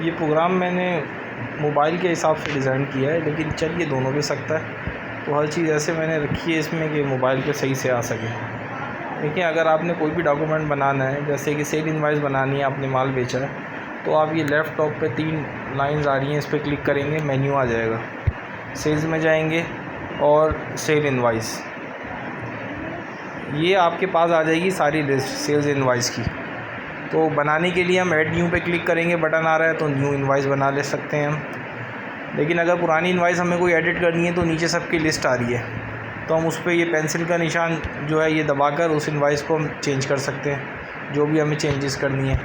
ये प्रोग्राम मैंने मोबाइल के हिसाब से डिज़ाइन किया है, लेकिन चल ये दोनों भी सकता है। तो हर चीज़ ऐसे मैंने रखी है इसमें कि मोबाइल पे सही से आ सके। देखिए, अगर आपने कोई भी डॉक्यूमेंट बनाना है, जैसे कि सेल इनवॉइस बनानी है, आपने माल बेचा है, तो आप ये लेफ़्ट टॉप पे 3 लाइन्स आ रही हैं, इस पर क्लिक करेंगे, मेन्यू आ जाएगा। सेल्स में जाएंगे और सेल इनवॉइस, ये आपके पास आ जाएगी सारी लिस्ट सेल्स इनवॉइस की। तो बनाने के लिए हम ऐड न्यू पे क्लिक करेंगे, बटन आ रहा है तो न्यू इनवॉइस बना ले सकते हैं हम। लेकिन अगर पुरानी इनवॉइस हमें कोई एडिट करनी है तो नीचे सबकी लिस्ट आ रही है, तो हम उस पर ये पेंसिल का निशान जो है ये दबाकर उस इनवॉइस को हम चेंज कर सकते हैं, जो भी हमें चेंजेस करनी है।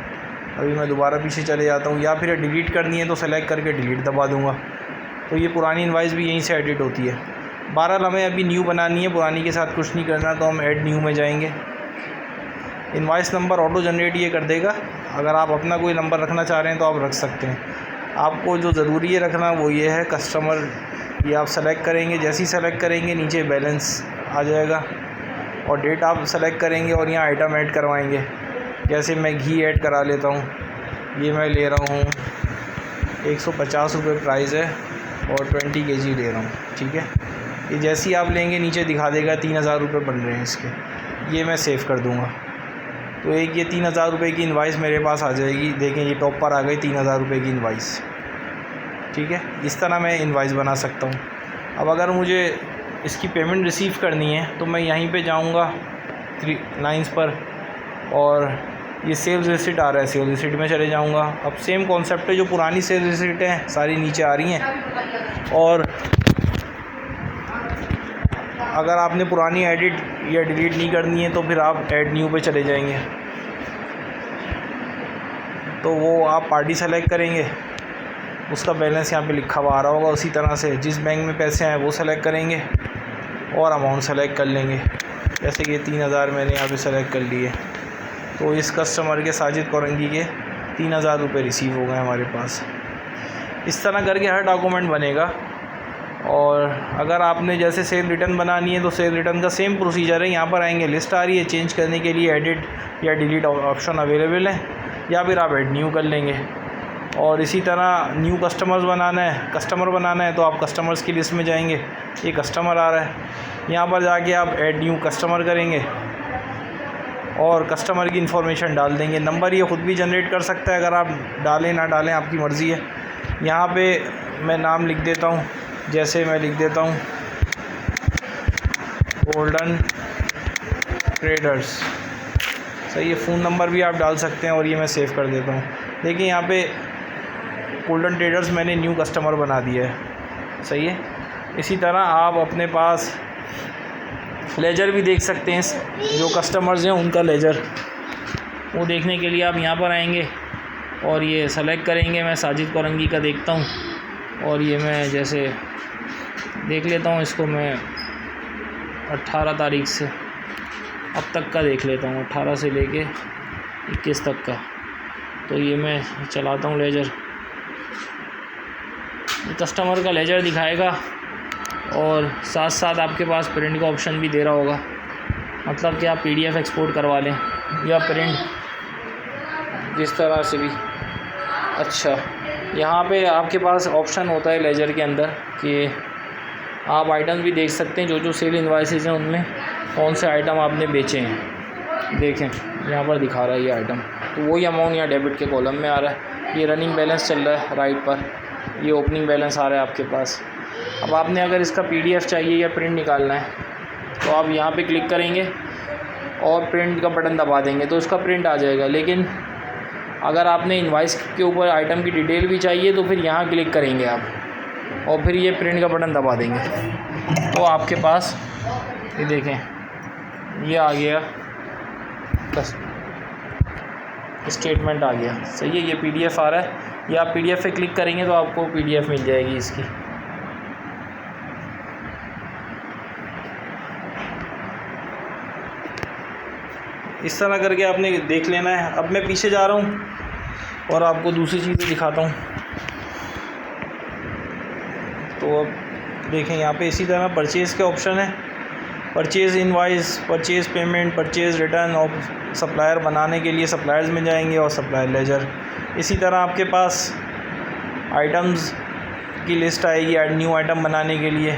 अभी मैं दोबारा पीछे चले जाता हूँ, या फिर डिलीट करनी है तो सेलेक्ट करके डिलीट दबा दूँगा। तो ये पुरानी इनवॉइस भी यहीं से एडिट होती है। बहरहाल हमें अभी न्यू बनानी है, पुरानी के साथ कुछ नहीं करना, तो हम ऐड न्यू में जाएंगे। इनवॉइस नंबर ऑटो जनरेट ये कर देगा। अगर आप अपना कोई नंबर रखना चाह रहे हैं तो आप रख सकते हैं। आपको जो ज़रूरी है रखना वो ये है कस्टमर, ये आप सेलेक्ट करेंगे। जैसे ही सेलेक्ट करेंगे नीचे बैलेंस आ जाएगा, और डेट आप सेलेक्ट करेंगे और यहाँ आइटम ऐड करवाएंगे। जैसे मैं घी ऐड करा लेता हूँ, ये मैं ले रहा हूँ 150 रुपये प्राइस है और 20 kg ले रहा हूँ, ठीक है। ये जैसे ही आप लेंगे नीचे दिखा देगा 3000 रुपये बन रहे हैं इसके। ये मैं सेव कर दूँगा, तो एक ये 3000 रुपये की इनवॉइस मेरे पास आ जाएगी। देखें ये टॉप पर आ गई 3000 रुपये की इनवॉइस, ठीक है। इस तरह मैं इनवॉइस बना सकता हूँ। अब अगर मुझे इसकी पेमेंट रिसीव करनी है तो मैं यहीं पे जाऊँगा 3 लाइन्स पर, और ये सेल्स रिसिट आ रहा है, सेल्स रिसिट में चले जाऊँगा। अब सेम कॉन्सेप्ट है, जो पुरानी सेल्स रिसिट हैं सारी नीचे आ रही हैं, और अगर आपने पुरानी एडिट या डिलीट नहीं करनी है तो फिर आप ऐड न्यू पे चले जाएंगे। तो वो आप पार्टी सेलेक्ट करेंगे, उसका बैलेंस यहाँ पे लिखा हुआ आ रहा होगा। उसी तरह से जिस बैंक में पैसे आए वो सेलेक्ट करेंगे और अमाउंट सेलेक्ट कर लेंगे। जैसे कि 3000 मैंने यहाँ पे सेलेक्ट कर लिए, तो इस कस्टमर के साजिद कोरंगी के 3000 रुपये रिसीव हो गए हमारे पास। इस तरह करके हर डॉक्यूमेंट बनेगा। और अगर आपने जैसे सेल रिटर्न बनानी है तो सेल रिटर्न का सेम प्रोसीजर है। यहाँ पर आएंगे, लिस्ट आ रही है, चेंज करने के लिए एडिट या डिलीट ऑप्शन अवेलेबल है, या फिर आप ऐड न्यू कर लेंगे। और इसी तरह न्यू कस्टमर बनाना है तो आप कस्टमर्स की लिस्ट में जाएंगे, ये कस्टमर आ रहा है, यहाँ पर जाके आप ऐड न्यू कस्टमर करेंगे और कस्टमर की इन्फॉर्मेशन डाल देंगे। नंबर ये ख़ुद भी जनरेट कर सकता है, अगर आप डालें ना डालें आपकी मर्ज़ी है। यहाँ पे मैं नाम लिख देता हूँ, जैसे मैं लिख देता हूँ गोल्डन ट्रेडर्स, सही है। फ़ोन नंबर भी आप डाल सकते हैं, और ये मैं सेव कर देता हूँ। देखिए यहाँ पे गोल्डन ट्रेडर्स मैंने न्यू कस्टमर बना दिया है, सही है। इसी तरह आप अपने पास लेजर भी देख सकते हैं, जो कस्टमर्स हैं उनका लेजर, वो देखने के लिए आप यहाँ पर आएंगे और ये सेलेक्ट करेंगे। मैं साजिद कोरंगी का देखता हूँ, और ये मैं जैसे देख लेता हूँ, इसको मैं 18 तारीख से अब तक का देख लेता हूँ, 18 से लेके 21 तक का। तो ये मैं चलाता हूँ लेजर, कस्टमर का लेजर दिखाएगा, और साथ साथ आपके पास प्रिंट का ऑप्शन भी दे रहा होगा, मतलब कि आप PDF एक्सपोर्ट करवा लें या प्रिंट जिस तरह से भी। अच्छा, यहाँ पे आपके पास ऑप्शन होता है लेजर के अंदर कि आप आइटम भी देख सकते हैं, जो सेल इनवॉइसेस हैं उनमें कौन से आइटम आपने बेचे हैं। देखें यहाँ पर दिखा रहा है ये आइटम, तो वही अमाउंट यहाँ डेबिट के कॉलम में आ रहा है। ये रनिंग बैलेंस चल रहा है राइट पर, ये ओपनिंग बैलेंस आ रहा है आपके पास। अब आपने अगर इसका PDF चाहिए या प्रिंट निकालना है तो आप यहाँ पे क्लिक करेंगे और प्रिंट का बटन दबा देंगे, तो इसका प्रिंट आ जाएगा। लेकिन अगर आपने इनवॉइस के ऊपर आइटम की डिटेल भी चाहिए तो फिर यहाँ क्लिक करेंगे आप, और फिर ये प्रिंट का बटन दबा देंगे, तो आपके पास ये देखें ये आ गया, स्टेटमेंट आ गया, सही है। ये PDF आ रहा है, या आप PDF पे क्लिक करेंगे तो आपको PDF मिल जाएगी इसकी। इस तरह करके आपने देख लेना है। अब मैं पीछे जा रहा हूँ और आपको दूसरी चीज़ें दिखाता हूँ। तो अब देखें यहाँ पे इसी तरह परचेज़ के ऑप्शन है, purchase invoice, purchase payment, purchase return, और सप्लायर बनाने के लिए सप्लायर्स में जाएंगे और सप्लायर लेजर। इसी तरह आपके पास आइटम्स की लिस्ट आएगी ऐड न्यू आइटम बनाने के लिए।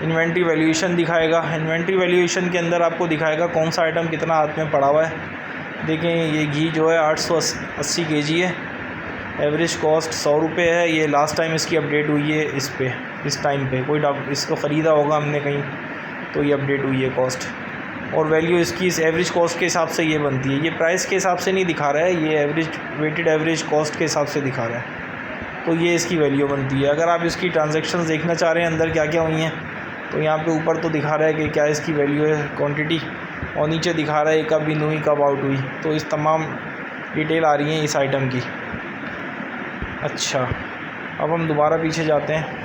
इन्वेंट्री वैल्यूएशन दिखाएगा। इन्वेंट्री वैल्यूएशन के अंदर आपको दिखाएगा कौन सा आइटम कितना हाथ में पड़ा हुआ है। देखें ये घी जो है 880 kg है, एवरेज कॉस्ट 100 रुपये है। ये लास्ट टाइम इसकी अपडेट हुई है इस टाइम पे कोई इसको ख़रीदा होगा हमने कहीं तो ये अपडेट हुई है कॉस्ट। और वैल्यू इसकी इस एवरेज कॉस्ट के हिसाब से ये बनती है। ये प्राइस के हिसाब से नहीं दिखा रहा है, ये वेटेड एवरेज कॉस्ट के हिसाब से दिखा रहा है। तो ये इसकी वैल्यू बनती है। अगर आप इसकी ट्रांजैक्शंस देखना चाह रहे हैं अंदर क्या क्या हुई हैं तो यहाँ पे ऊपर तो दिखा रहा है कि क्या इसकी वैल्यू है क्वांटिटी, और नीचे दिखा रहा है कब इन हुई कब आउट हुई। तो इस तमाम डिटेल आ रही है इस आइटम की। अच्छा, अब हम दोबारा पीछे जाते हैं।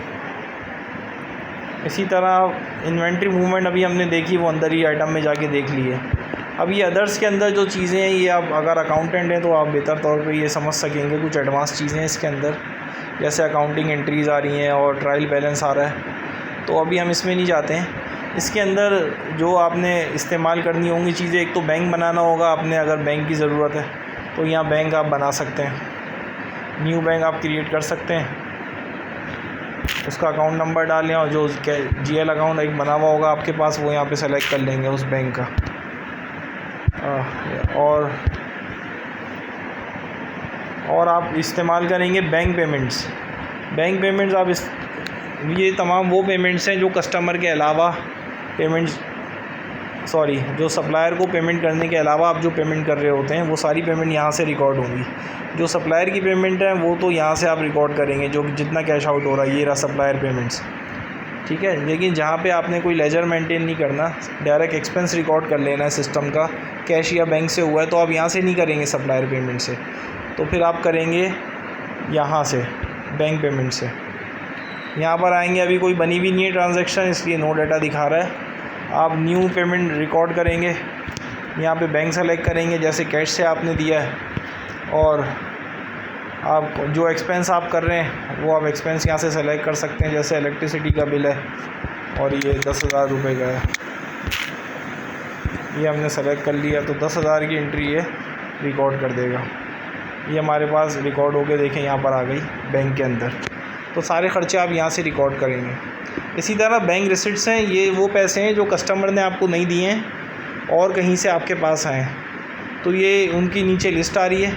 इसी तरह इन्वेंट्री मूवमेंट अभी हमने देखी, वो अंदर ही आइटम में जाके देख ली है। अब ये अदर्स के अंदर जो चीज़ें हैं ये आप अगर अकाउंटेंट हैं तो आप बेहतर तौर पे ये समझ सकेंगे। कुछ एडवांस चीज़ें हैं इसके अंदर, जैसे अकाउंटिंग एंट्रीज़ आ रही हैं और ट्रायल बैलेंस आ रहा है, तो अभी हम इसमें नहीं जाते हैं। इसके अंदर जो आपने इस्तेमाल करनी होंगी चीज़ें, एक तो बैंक बनाना होगा आपने, अगर बैंक की ज़रूरत है तो यहाँ बैंक आप बना सकते हैं, न्यू बैंक आप क्रिएट कर सकते हैं। उसका अकाउंट नंबर डालें और जो GL अकाउंट एक बना हुआ होगा आपके पास वो यहाँ पे सेलेक्ट कर लेंगे उस बैंक का। और आप इस्तेमाल करेंगे बैंक पेमेंट्स। बैंक पेमेंट्स आप ये तमाम वो पेमेंट्स हैं जो कस्टमर के अलावा जो सप्लायर को पेमेंट करने के अलावा आप जो पेमेंट कर रहे होते हैं वो सारी पेमेंट यहाँ से रिकॉर्ड होंगी। जो सप्लायर की पेमेंट है वो तो यहाँ से आप रिकॉर्ड करेंगे, जो जितना कैश आउट हो रहा है ये रहा सप्लायर पेमेंट्स, ठीक है। लेकिन जहाँ पे आपने कोई लेजर मेंटेन नहीं करना, डायरेक्ट एक्सपेंस रिकॉर्ड कर लेना है सिस्टम का, कैश या बैंक से हुआ है तो आप यहाँ से नहीं करेंगे सप्लायर पेमेंट से, तो फिर आप करेंगे यहाँ से बैंक पेमेंट से। यहाँ पर आएंगे, अभी कोई बनी भी नहीं है ट्रांजैक्शन इसलिए नो डाटा दिखा रहा है। आप न्यू पेमेंट रिकॉर्ड करेंगे, यहाँ पे बैंक सेलेक्ट करेंगे जैसे कैश से आपने दिया है, और आप जो एक्सपेंस आप कर रहे हैं वो आप एक्सपेंस यहाँ से सेलेक्ट कर सकते हैं। जैसे इलेक्ट्रिसिटी का बिल है और ये 10,000 रुपये का है, ये हमने सेलेक्ट कर लिया तो 10,000 की एंट्री ये रिकॉर्ड कर देगा। ये हमारे पास रिकॉर्ड हो गए, देखें यहाँ पर आ गई बैंक के अंदर। तो सारे ख़र्चे आप यहाँ से रिकॉर्ड करेंगे। इसी तरह बैंक रिसिट्स हैं, ये वो पैसे हैं जो कस्टमर ने आपको नहीं दिए हैं और कहीं से आपके पास आए हैं, तो ये उनकी नीचे लिस्ट आ रही है।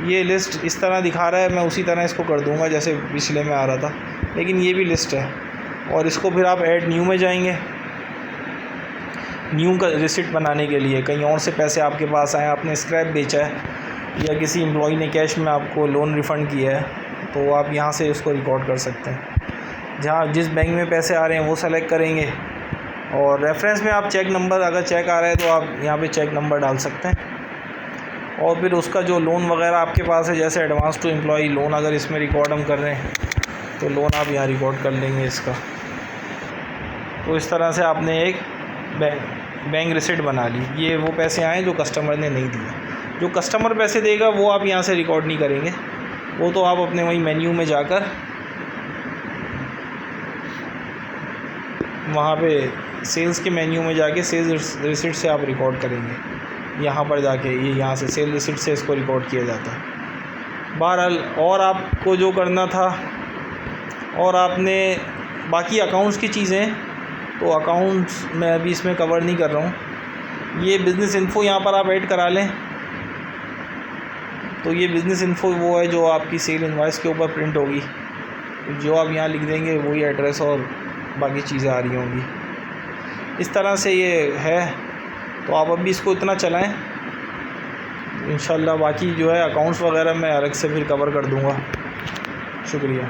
ये लिस्ट इस तरह दिखा रहा है, मैं उसी तरह इसको कर दूंगा जैसे पिछले में आ रहा था, लेकिन ये भी लिस्ट है। और इसको फिर आप ऐड न्यू में जाएंगे, न्यू का रिसिट बनाने के लिए। कहीं और से पैसे आपके पास आए, आपने स्क्रैप बेचा है या किसी एम्प्लॉई ने कैश में आपको लोन रिफ़ंड किया है, तो आप यहाँ से उसको रिकॉर्ड कर सकते हैं। जहाँ जिस बैंक में पैसे आ रहे हैं वो सेलेक्ट करेंगे, और रेफरेंस में आप चेक नंबर, अगर चेक आ रहा है तो आप यहाँ पे चेक नंबर डाल सकते हैं। और फिर उसका जो लोन वगैरह आपके पास है, जैसे एडवांस टू एम्प्लॉई लोन अगर इसमें रिकॉर्ड हम कर रहे हैं तो लोन आप यहाँ रिकॉर्ड कर लेंगे इसका। तो इस तरह से आपने एक बैंक रिसिट बना ली। ये वो पैसे आए जो कस्टमर ने नहीं दिए। जो कस्टमर पैसे देगा वो आप यहाँ से रिकॉर्ड नहीं करेंगे, वो तो आप अपने वही मेन्यू में जाकर वहाँ पे सेल्स के मेन्यू में जाके सेल्स रिसिट से आप रिकॉर्ड करेंगे। यहाँ पर जाके ये यहाँ से सेल रिसिट से इसको रिकॉर्ड किया जाता है। बहरहाल और आपको जो करना था, और आपने बाकी अकाउंट्स की चीज़ें तो अकाउंट्स मैं अभी इसमें कवर नहीं कर रहा हूँ। ये बिज़नेस इन्फो यहाँ पर आप ऐड करा लें, तो ये बिज़नेस इन्फो वो है जो आपकी सेल इनवॉइस के ऊपर प्रिंट होगी। जो आप यहाँ लिख देंगे वही एड्रेस और बाकी चीज़ें आ रही होंगी। इस तरह से ये है, तो आप अभी इसको इतना चलाएं। इंशाल्लाह बाकी जो है अकाउंट्स वगैरह मैं अलग से फिर कवर कर दूँगा। शुक्रिया।